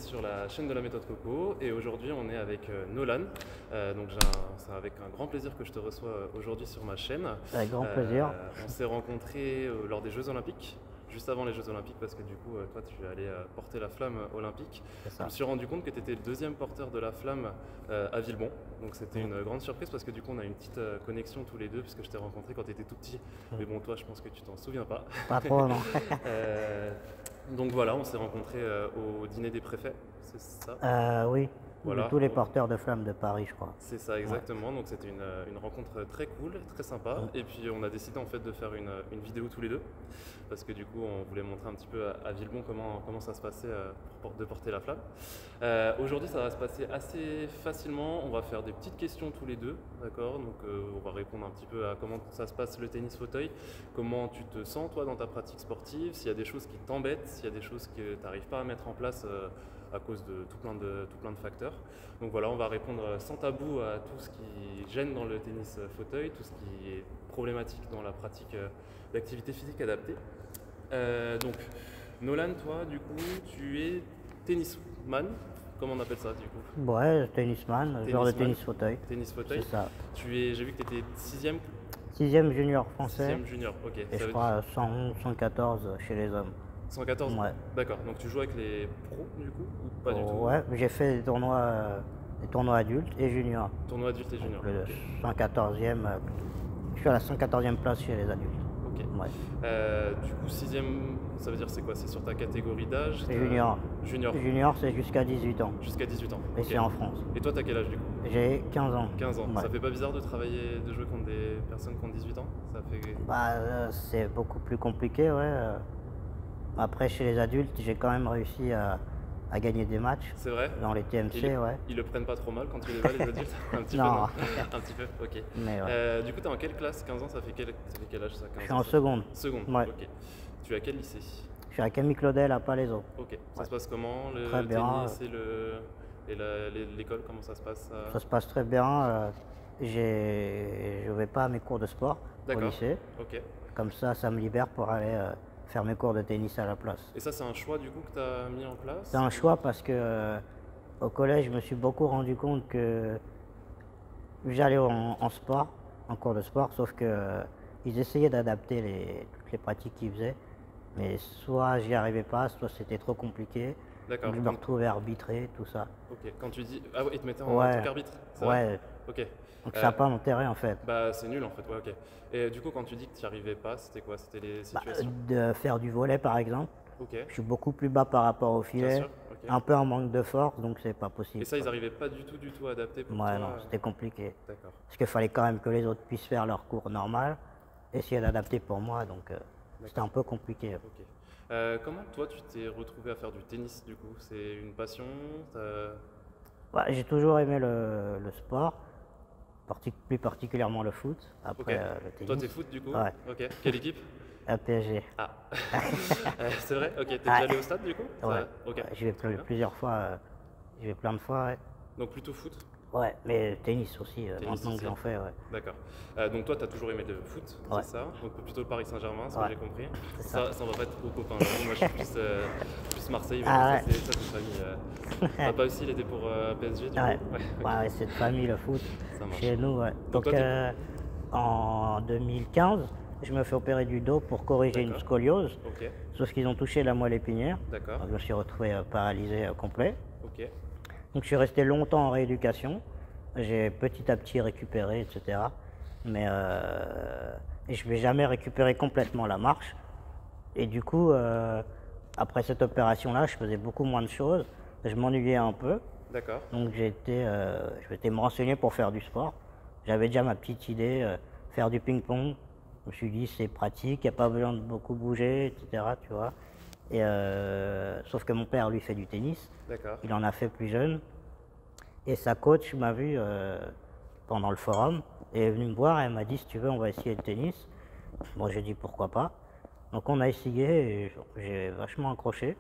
sur la chaîne de la méthode Coco et aujourd'hui on est avec Nolan. C'est avec un grand plaisir que je te reçois aujourd'hui sur ma chaîne. Avec grand plaisir. On s'est rencontrés lors des Jeux Olympiques, juste avant les Jeux Olympiques parce que du coup toi tu allais porter la flamme olympique. Je me suis rendu compte que tu étais le deuxième porteur de la flamme à Villebon, donc c'était une grande surprise parce que du coup on a une petite connexion tous les deux puisque je t'ai rencontré quand tu étais tout petit, mais bon toi je pense que tu t'en souviens pas. Pas trop, non. Donc voilà, on s'est rencontrés au dîner des préfets, c'est ça? Oui, Voilà. de tous les porteurs de flammes de Paris, je crois. C'est ça, exactement. Donc c'était une rencontre très cool, très sympa. Et puis on a décidé en fait de faire une vidéo tous les deux parce que du coup on voulait montrer un petit peu à Villebon comment ça se passait de porter la flamme. Aujourd'hui ça va se passer assez facilement. On va faire des petites questions tous les deux, d'accord? Donc on va répondre un petit peu à comment ça se passe le tennis fauteuil, comment tu te sens toi dans ta pratique sportive, s'il y a des choses qui t'embêtent, s'il y a des choses que tu n'arrives pas à mettre en place à cause de tout plein de facteurs. Donc voilà, on va répondre sans tabou à tout ce qui gêne dans le tennis fauteuil, tout ce qui est problématique dans la pratique d'activité physique adaptée. Donc Nolan, toi du coup, tu es tennisman, comment on appelle ça du coup? Ouais, tennisman, genre de tennis fauteuil. Tennis fauteuil. C'est ça. J'ai vu que tu étais 6e. 6e junior français. 6e junior, ok. Et je crois 111, 114 chez les hommes. 114. Ouais. D'accord, donc tu joues avec les pros du coup ou pas du tout? Ouais, j'ai fait des tournois adultes et juniors. Tournoi adulte et junior. Le Ok. 114e, je suis à la 114e place chez les adultes. Ok. Ouais. Du coup, 6e, ça veut dire c'est quoi? C'est sur ta catégorie d'âge? C'est junior. Junior. Junior, c'est jusqu'à 18 ans. Jusqu'à 18 ans. Et Ok. c'est en France. Et toi, t'as quel âge du coup? J'ai 15 ans. 15 ans. Ouais. Ça fait pas bizarre de jouer contre des personnes qui ont 18 ans? Ça fait... C'est beaucoup plus compliqué, ouais. Après, chez les adultes, j'ai quand même réussi à gagner des matchs. C'est vrai? Dans les TMC, ouais. Ils le prennent pas trop mal quand tu les bats, les adultes? Un petit peu, Non. non? Un petit peu, ok. Mais ouais. Du coup, t'es en quelle classe? 15 ans, ça fait quel âge ça? 15 Je suis ans, en ça seconde. Seconde, Ouais. ok. Tu es à quel lycée? Je suis à Camille Claudel à Palaiseau. Ok. Ça se passe comment? Le Très bien. tennis et l'école, comment ça se passe? Ça se passe très bien. Je vais pas à mes cours de sport au lycée. Ok. Comme ça me libère pour aller faire mes cours de tennis à la place. Et ça, c'est un choix du coup que tu as mis en place? C'est un choix parce que au collège, je me suis beaucoup rendu compte que j'allais en sport, en cours de sport, sauf que ils essayaient d'adapter toutes les pratiques qu'ils faisaient, mais soit j'y arrivais pas, soit c'était trop compliqué. D'accord. Donc je me retrouvais à arbitrer, tout ça. Ok. Quand tu dis... Ah ouais, ils te mettaient en Ouais. tant qu'arbitre? c'est Ouais. vrai Ok. Donc ça n'a pas d'intérêt en fait. Bah c'est nul en fait, ouais, ok. Et du coup, quand tu dis que tu n'y arrivais pas, c'était quoi? C'était les situations? De faire du volley par exemple. Ok. Je suis beaucoup plus bas par rapport au Bien filet, sûr, ok. un peu en manque de force, donc c'est pas possible. Et ça, ils n'arrivaient pas du tout à adapter pour Ouais, toi? non, c'était compliqué. D'accord. Parce qu'il fallait quand même que les autres puissent faire leur cours normal, essayer d'adapter pour moi, donc c'était un peu compliqué. Ok. Comment toi, tu t'es retrouvé à faire du tennis du coup? C'est une passion? Ouais, j'ai toujours aimé le sport, plus particulièrement le foot, après Ok. le tennis. Toi, t'es foot du coup? Ouais. Ok. Quelle équipe? PSG. Ah. C'est vrai? Ok. T'es déjà allé au stade du coup? Ouais. Ok. J'y vais plusieurs fois, j'y vais plein de fois, ouais. Donc plutôt foot? Ouais, mais tennis aussi, Tennis maintenant aussi. que j'en fais, ouais. D'accord. Donc toi, tu as toujours aimé le foot, Ouais. c'est ça? Donc plutôt le Paris Saint-Germain, ce que Ouais. j'ai compris. C'est Ça, on va pas être trop copains. J'avoue. Moi, je suis plus Marseille. Ah ça, c'est famille. Papa aussi, il était pour PSG, du Ouais, coup? Ok. ouais, c'est de famille le foot, Ça marche. chez nous, ouais. Donc Donc toi, en 2015, je me fais opérer du dos pour corriger une D'accord. scoliose, Ok, sauf qu'ils ont touché la moelle épinière, d'accord. donc je me suis retrouvé paralysé complet. Ok, Donc je suis resté longtemps en rééducation, j'ai petit à petit récupéré, etc. Mais et je ne vais jamais récupérer complètement la marche. Et du coup, après cette opération-là, je faisais beaucoup moins de choses, je m'ennuyais un peu. d'accord. Donc je vais été me renseigner pour faire du sport. J'avais déjà ma petite idée, faire du ping-pong. Je me suis dit c'est pratique, il n'y a pas besoin de beaucoup bouger, etc. Tu vois. Et sauf que mon père lui fait du tennis, D'accord. il en a fait plus jeune. Et sa coach m'a vu pendant le forum et est venue me voir et elle m'a dit si tu veux on va essayer le tennis. Bon j'ai dit pourquoi pas. Donc on a essayé et j'ai vachement accroché,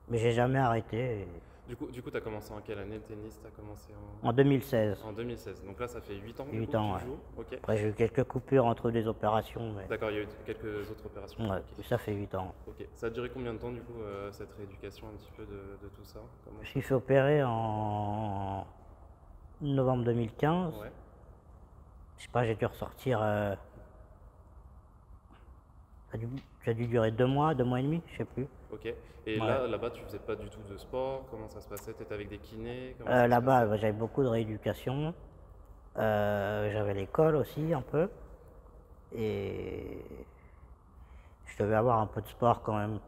mais j'ai jamais arrêté. Du coup, tu as commencé en quelle année le tennis? Tu as commencé En 2016. en 2016. Donc là, ça fait 8 ans du 8 coup, ans, que ouais. tu joues. Ok. Après, j'ai eu quelques coupures entre des opérations, mais D'accord, il y a eu quelques autres opérations. ouais, Ok. mais ça fait 8 ans. Ok. Ça a duré combien de temps du coup, cette rééducation un petit peu de tout ça? Comment Je suis fait opérer en novembre 2015. Ouais. Je sais pas, j'ai dû ressortir. Ça a dû durer 2 mois et demi, je sais plus. Ok. Et Ouais. là-bas, tu faisais pas du tout de sport? Comment ça se passait? Tu étais avec des kinés? Comment ça se Là-bas, passait? j'avais beaucoup de rééducation. J'avais l'école aussi, un peu. Et je devais avoir un peu de sport quand même.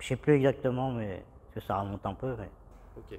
Je sais plus exactement, mais parce que ça remonte un peu. Mais... Ok.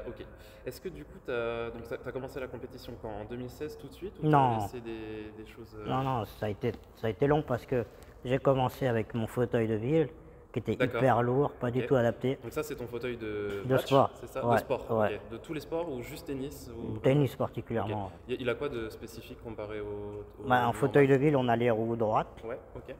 Ok. Est-ce que du coup, t'as commencé la compétition quand? En 2016 tout de suite ou tu as Non, laissé des choses non, non, ça a été long parce que j'ai commencé avec mon fauteuil de ville, qui était D'accord. hyper lourd, pas du Ok. tout adapté. Donc ça, c'est ton fauteuil de De match, sport. c'est ça? Ouais, De sport, ouais. ok. De tous les sports ou juste tennis ou... Tennis Ok. particulièrement. Il a quoi de spécifique comparé au Bah, en normal? fauteuil de ville, on a les roues droites. Ouais, ok.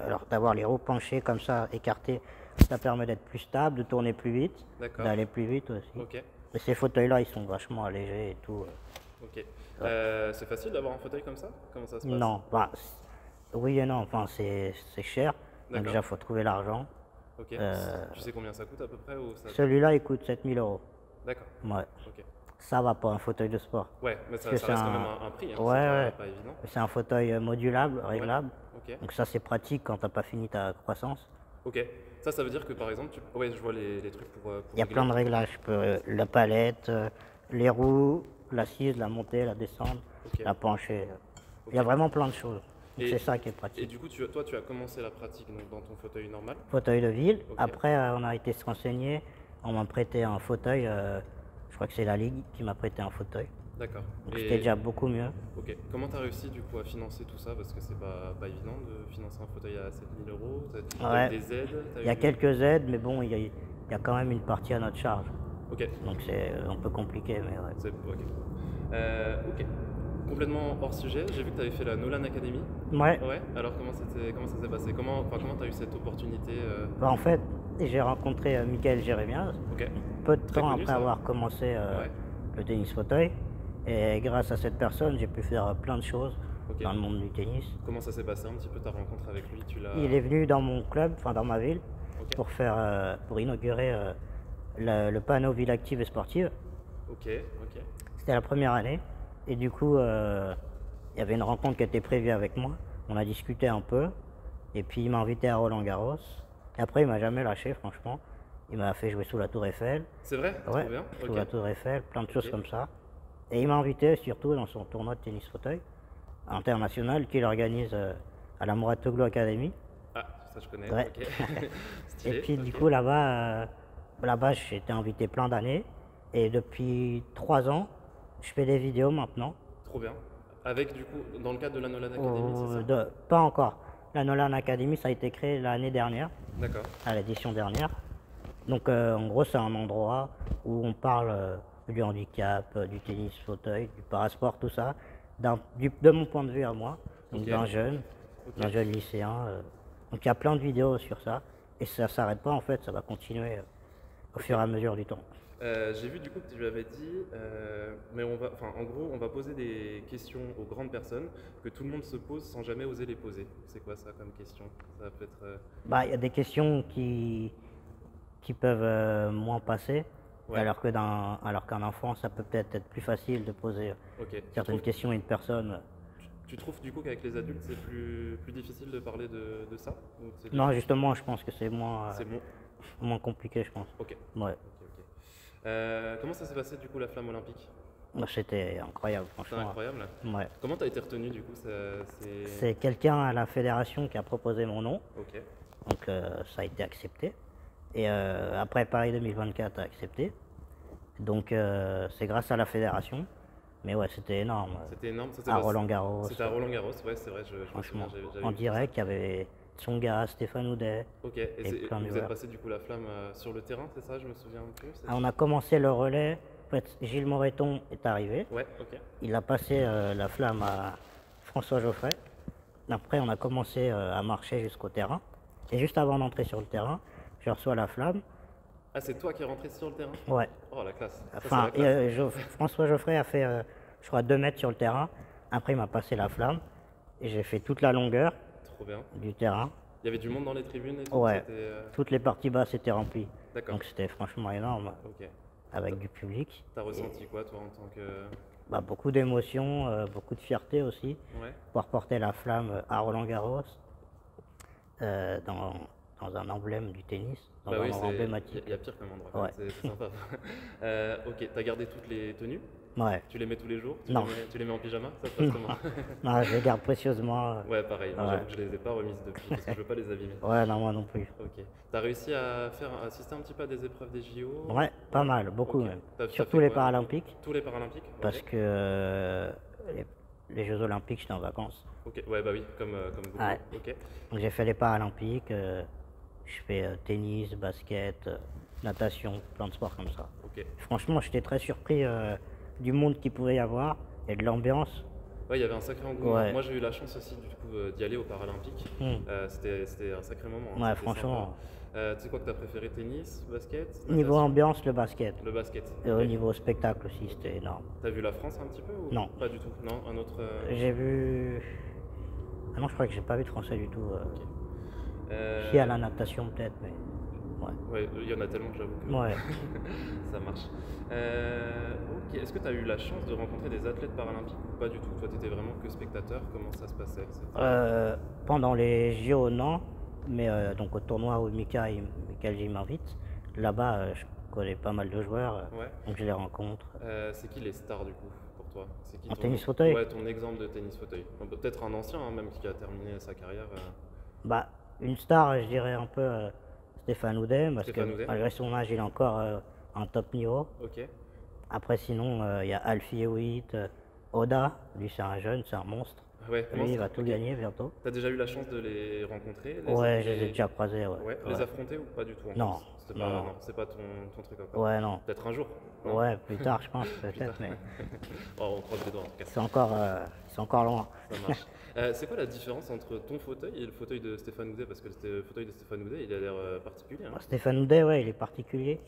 Alors d'avoir les roues penchées comme ça, écartées, ça permet d'être plus stable, de tourner plus vite, D'accord. d'aller plus vite aussi. Ok, Mais ces fauteuils-là, ils sont vachement allégés et tout. ok. C'est facile d'avoir un fauteuil comme ça? Comment ça se passe? Non, bah, oui et non, enfin c'est cher. Donc D'accord. déjà, faut trouver l'argent. Ok. Euh, Tu sais combien ça coûte à peu près ou ça... Celui-là, il coûte 7000 €. D'accord, Ouais, ok. ça va pas un fauteuil de sport. Ouais, mais Parce que ça c'est reste quand même un prix, hein, Ouais, c'est ouais. pas évident. C'est un fauteuil modulable, réglable. Ok. Donc ça, c'est pratique quand t'as pas fini ta croissance. Ok. Ça veut dire que par exemple, ouais, je vois les trucs pour Il y a régler. plein de réglages. La palette, les roues, l'assise, la montée, la descente, Ok. la penchée. Il y Ok. a vraiment plein de choses. Donc Et- c'est ça qui est Et pratique. du coup, toi, tu as commencé la pratique donc, dans ton fauteuil normal. Fauteuil de ville. Ok. Après, on a été se renseigner. On m'a prêté un fauteuil. Je crois que c'est la Ligue qui m'a prêté un fauteuil. D'accord. Donc c'était déjà beaucoup mieux. Ok. Comment tu as réussi du coup à financer tout ça? Parce que c'est pas évident de financer un fauteuil à 7000 €. T'as Ouais. eu des aides? Il y a quelques aides, mais bon, il y a quand même une partie à notre charge. Ok. Donc c'est un peu compliqué, mais ouais. Ok. Ok. Complètement hors sujet, j'ai vu que tu avais fait la Nolan Academy. Ouais. Ouais. Alors comment ça s'est passé? Comment tu as eu cette opportunité Bah, en fait, j'ai rencontré Michael Jérémiaz Ok. peu de Très temps connu, après ça. avoir commencé Ouais. le tennis fauteuil. Et grâce à cette personne, j'ai pu faire plein de choses Ok. dans le monde du tennis. Comment ça s'est passé un petit peu ta rencontre avec lui? Tu l'as. Il est venu dans mon club, enfin dans ma ville, Ok. pour inaugurer le panneau Ville active et sportive. Ok. Ok. C'était la première année. Et du coup, il y avait une rencontre qui était prévue avec moi. On a discuté un peu. Et puis il m'a invité à Roland Garros. Et après, il m'a jamais lâché, franchement. Il m'a fait jouer sous la Tour Eiffel. C'est vrai? Ouais, Trop bien. sous Ok. la Tour Eiffel, plein de choses Ok. comme ça. Et il m'a invité surtout dans son tournoi de tennis fauteuil international qu'il organise à la Mouratoglou Academy. Ah, ça je connais. Ouais. Ok. Et Stylé. puis du ok. coup là-bas j'ai été invité plein d'années. Et depuis 3 ans, je fais des vidéos maintenant. Trop bien. Avec du coup, dans le cadre de la Nolan Academy, c'est ça? Pas encore. La Nolan Academy, ça a été créé l'année dernière, D'accord. à l'édition dernière. Donc en gros, c'est un endroit où on parle du handicap, du tennis fauteuil, du parasport, tout ça, de mon point de vue à moi, donc Ok. d'un jeune lycéen. Donc il y a plein de vidéos sur ça, et ça s'arrête pas en fait, ça va continuer au fur et à mesure du temps. J'ai vu du coup que tu lui avais dit, mais en gros, on va poser des questions aux grandes personnes que tout le monde se pose sans jamais oser les poser. C'est quoi ça comme question? Ça peut être. Bah, il y a des questions qui peuvent moins passer, Ouais. alors qu'un enfant, ça peut peut-être être plus facile de poser Ok. certaines questions à une personne. Tu trouves du coup qu'avec les adultes c'est plus difficile de parler de ça? Ou c'est Non, justement, je pense que c'est C'est bon. moins compliqué, je pense. Ok. Ouais. Ok. Comment ça s'est passé du coup la flamme olympique? Bah, c'était incroyable, C'est franchement. incroyable. Ouais. Comment t'as été retenu du coup? C'est quelqu'un à la fédération qui a proposé mon nom, Ok. donc ça a été accepté. Et après Paris 2024 a accepté. Donc c'est grâce à la fédération. Mais ouais, c'était énorme. C'était énorme. À Roland Garros, C'était à Roland Garros, ouais, c'est vrai. Je me franchement. souviens, j'avais En vu ça. direct, il y avait Tsonga, Stéphane Houdet. Ok. Et plein de vous êtes joueurs. passé du coup la flamme sur le terrain, c'est ça? Je me souviens un peu. Ah, on a commencé le relais. En fait, Gilles Moreton est arrivé. Ouais. Ok. Il a passé la flamme à François Geoffrey. Après, on a commencé à marcher jusqu'au terrain. Et juste avant d'entrer sur le terrain, je reçois la flamme. Ah, c'est toi qui es rentré sur le terrain? Ouais. Oh, la classe. Ça, c'est Enfin, la classe. François Geoffrey a fait, je crois, 2 mètres sur le terrain. Après, il m'a passé la flamme et j'ai fait toute la longueur Trop bien. du terrain. Il y avait du monde dans les tribunes et tout? Ouais, C'était, toutes les parties basses étaient remplies. D'accord. Donc c'était franchement énorme Ok. avec du public. T'as ressenti quoi, toi, en tant que... Bah, beaucoup d'émotions, beaucoup de fierté aussi. Ouais. Pouvoir porter la flamme à Roland-Garros, dans, dans un emblème du tennis, dans Bah un oui, endroit emblématique. il y a pire comme endroit, quand Ouais. même, c'est sympa. Ok, t'as gardé toutes les tenues? Ouais. Tu les mets tous les jours? Non. Tu les mets en pyjama? Ça se passe comment? Non, je les garde précieusement. Ouais, pareil. Moi, Ouais. j'avoue que je les ai pas remises depuis parce que je veux pas les abîmer. Ouais, non, moi non plus. Ok. T'as réussi à assister un petit peu à des épreuves des JO? Ouais, pas mal, beaucoup Ok. même. T'as Surtout fait les quoi, Paralympiques, Tous les Paralympiques? parce Ok. que les Jeux Olympiques, j'étais en vacances. Ok, ouais, bah oui, comme beaucoup. Ouais. Ok. Donc j'ai fait les Paralympiques, je fais tennis, basket, natation, plein de sports comme ça. Ok. Franchement, j'étais très surpris du monde qu'il pouvait y avoir et de l'ambiance. Ouais, il y avait un sacré engouement. Ouais. Moi, j'ai eu la chance aussi du coup d'y aller aux Paralympiques. C'était un sacré moment. Ouais, C'était franchement. sympa. Tu sais quoi que t'as préféré, tennis, basket, Niveau natation? ambiance, le basket. Le basket. Et au Ok. niveau spectacle aussi, c'était énorme. T'as vu la France un petit peu ou Non. pas du tout? Non, un autre. J'ai vu. Ah non, je crois que j'ai pas vu de français du tout. Ok. Si à la natation peut-être, mais. Ouais. Ouais, il y en a tellement que j'avoue que Ouais. ça marche. Ok, est-ce que tu as eu la chance de rencontrer des athlètes paralympiques ou pas du tout? Toi, tu étais vraiment que spectateur, comment ça se passait? Pendant les JO, non. Mais donc au tournoi où Michael J m'invite, là-bas, je connais pas mal de joueurs, Ouais. donc je les rencontre. C'est qui les stars du coup pour toi? C'est qui En tennis fauteuil? Ouais, ton exemple de tennis fauteuil. Peut-être un ancien, hein, même qui a terminé sa carrière. Bah, une star, je dirais un peu Stéphane Houdet, parce Stéphane que Houdet. malgré son âge, il est encore un top niveau. Ok. Après, sinon, il y a Alfie Hewitt, Oda, lui c'est un jeune, c'est un monstre. Ouais, Lui, il va tout gagner bientôt. T'as déjà eu la chance de les rencontrer? Ouais, je les ai déjà croisés, ouais. Ouais, les affronter ou pas du tout Non. encore? C'était pas, Non. non, c'est pas ton truc encore. Ouais, non. Peut-être un jour. Non. Ouais, plus tard, je pense, peut-être, mais Oh, on croise les doigts en tout cas. c'est encore loin. Ça marche. C'est quoi la différence entre ton fauteuil et le fauteuil de Stéphane Houdet? Parce que le fauteuil de Stéphane Houdet, il a l'air particulier. Hein. Stéphane Houdet, ouais, il est particulier.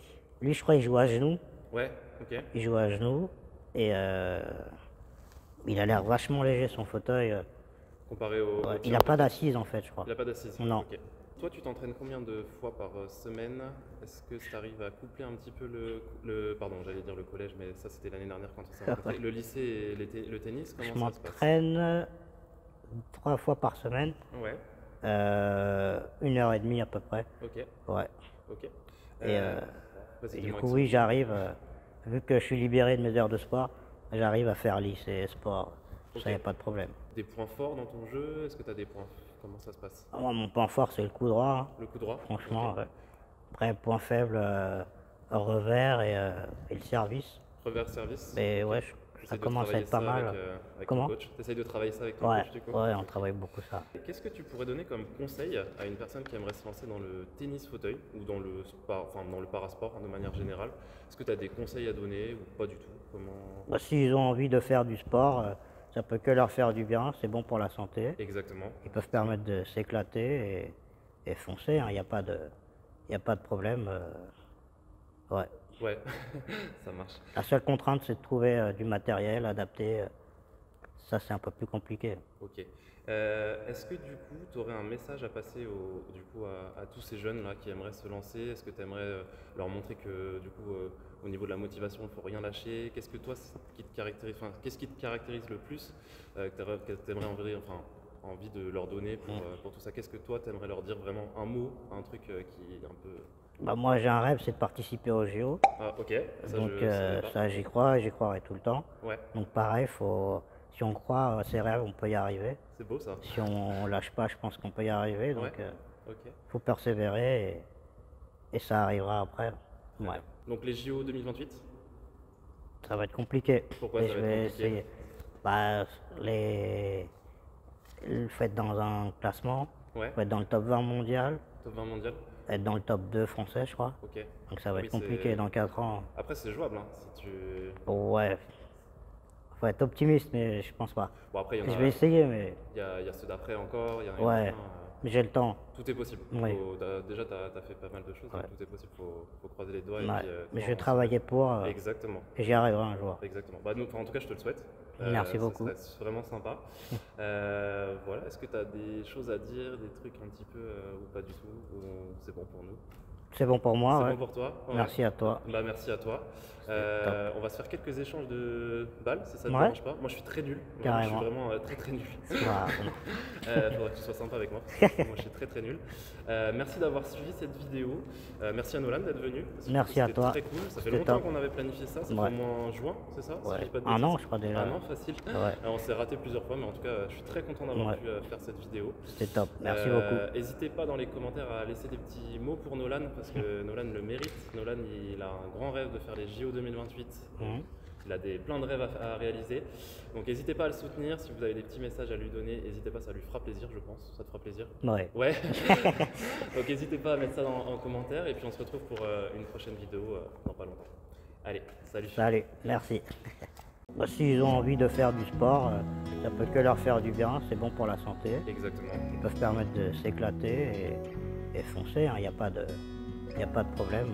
Lui, je crois, il joue à genoux. Ouais, ok. Il joue à genoux. Et il a l'air vachement léger, son fauteuil. Comparé au. Ouais, au il tien. n'a pas d'assise, en fait, je crois. Il a pas d'assise. Non. Ok. Toi, tu t'entraînes combien de fois par semaine? Est-ce que ça arrive à coupler un petit peu pardon, j'allais dire le collège, mais ça c'était l'année dernière quand on s'est rencontrés. Le lycée et le tennis, Je comment ça se passe? m'entraîne 3 fois par semaine. Ouais, 1h30 à peu près. ok, Ouais. ok. Et, Vas-y, Et du dis-moi coup, que oui, j'arrive, vu que je suis libéré de mes heures de sport, j'arrive à faire lycée, sport. Ok. Ça, y a pas de problème. des points forts dans ton jeu? Est-ce que tu as des points? Comment ça se passe? Moi, mon point fort, c'est le coup droit, hein, Le coup droit? franchement. Ok. Ouais. Après, point faible, revers et le service. Revers service? Mais ouais, J'essaie ça de commence à travailler être pas ça mal. avec Comment? ton coach. Tu essayes de travailler ça avec ton Ouais, coach du coup? ouais, on travaille beaucoup ça. Qu'est-ce que tu pourrais donner comme conseil à une personne qui aimerait se lancer dans le tennis fauteuil ou dans le sport, enfin dans le parasport hein, de manière générale? Est-ce que tu as des conseils à donner ou pas du tout? Comment... Bah, s'ils ont envie de faire du sport, ça peut que leur faire du bien, c'est bon pour la santé. Exactement. Ils peuvent permettre de s'éclater et foncer, il n'y a pas de problème. Ouais. Ouais, ça marche. La seule contrainte, c'est de trouver du matériel adapté. Ça, c'est un peu plus compliqué. Ok. Est-ce que du coup, tu aurais un message à passer à tous ces jeunes là qui aimeraient se lancer? Est-ce que tu aimerais leur montrer que du coup, au niveau de la motivation, il ne faut rien lâcher? Qu'est-ce que toi, qu'est-ce qui te caractérise le plus que tu aimerais envie de leur donner pour tout ça? Qu'est-ce que toi, tu aimerais leur dire vraiment un mot, un truc qui est un peu... Bah, moi, j'ai un rêve, c'est de participer aux JO. Ah, ok. Ça, Donc, je savais pas. ça, j'y crois et j'y croirai tout le temps. Ouais, Donc, pareil, si on croit à ses rêves, on peut y arriver. c'est beau ça. Si on lâche pas, je pense qu'on peut y arriver. Donc, Ouais. Ok. faut persévérer et ça arrivera après. Ouais. Donc les JO 2028? Ça va être compliqué. Pourquoi Mais ça je va être vais compliqué? essayer. Bah, le fait dans un classement, Ouais. faut être dans le top 20 mondial, Top 20 mondial? être dans le top 2 français, je crois. Ok. Donc ça va Oui, être compliqué c'est- dans 4 ans. Après, c'est jouable, hein, si tu... Ouais. faut être optimiste, mais je pense pas. Bon, après, il y en Je a, vais essayer, mais il y a ceux d'après encore, il y en a ouais, plein, mais j'ai le temps. tout est possible. Oui. Déjà, tu as fait pas mal de choses, donc Ouais. tout est possible, faut croiser les doigts. Et Ouais. puis, Mais je non, vais travailler pour Exactement. et j'y arriverai un jour. Exactement. Bah, nous, enfin, en tout cas, je te le souhaite. Merci beaucoup. Ça serait vraiment sympa. Voilà. Est-ce que tu as des choses à dire, des trucs un petit peu ou pas du tout, ou c'est bon pour nous? C'est bon pour moi, C'est ouais. bon pour toi? Ouais. Merci à toi. Bah, merci à toi. On va se faire quelques échanges de balles, si ça te Ouais. dérange pas. Moi, je suis très nul. Vraiment, je suis Carrément. vraiment très très nul. Voilà. Faudrait que tu sois sympa avec moi. Parce que moi, je suis très très nul. Merci d'avoir suivi cette vidéo. Merci à Nolan d'être venu. Parce que Merci à c'était toi. Très cool. Ça fait C'était longtemps top. qu'on avait planifié ça. Ça fait Ouais. au moins juin, c'est ça? Si Ouais. je dis pas de Un bêtises. an, je crois déjà. Un an, facile. Ouais. On s'est raté plusieurs fois, mais en tout cas, je suis très content d'avoir Ouais. pu faire cette vidéo. C'était top. Merci beaucoup. N'hésitez pas dans les commentaires à laisser des petits mots pour Nolan parce que Nolan le mérite. Nolan, il a un grand rêve de faire les JO 2028. Mhm. Il a plein de rêves à réaliser. Donc n'hésitez pas à le soutenir. Si vous avez des petits messages à lui donner, n'hésitez pas, ça lui fera plaisir, je pense. Ça te fera plaisir? Ouais. Ouais. Donc n'hésitez pas à mettre ça en commentaire. Et puis on se retrouve pour une prochaine vidéo dans pas longtemps. Allez, salut. Salut, merci. S'ils ont envie de faire du sport, ça peut que leur faire du bien, c'est bon pour la santé. Exactement. Ils peuvent permettre de s'éclater et foncer, il n'y a pas de problème.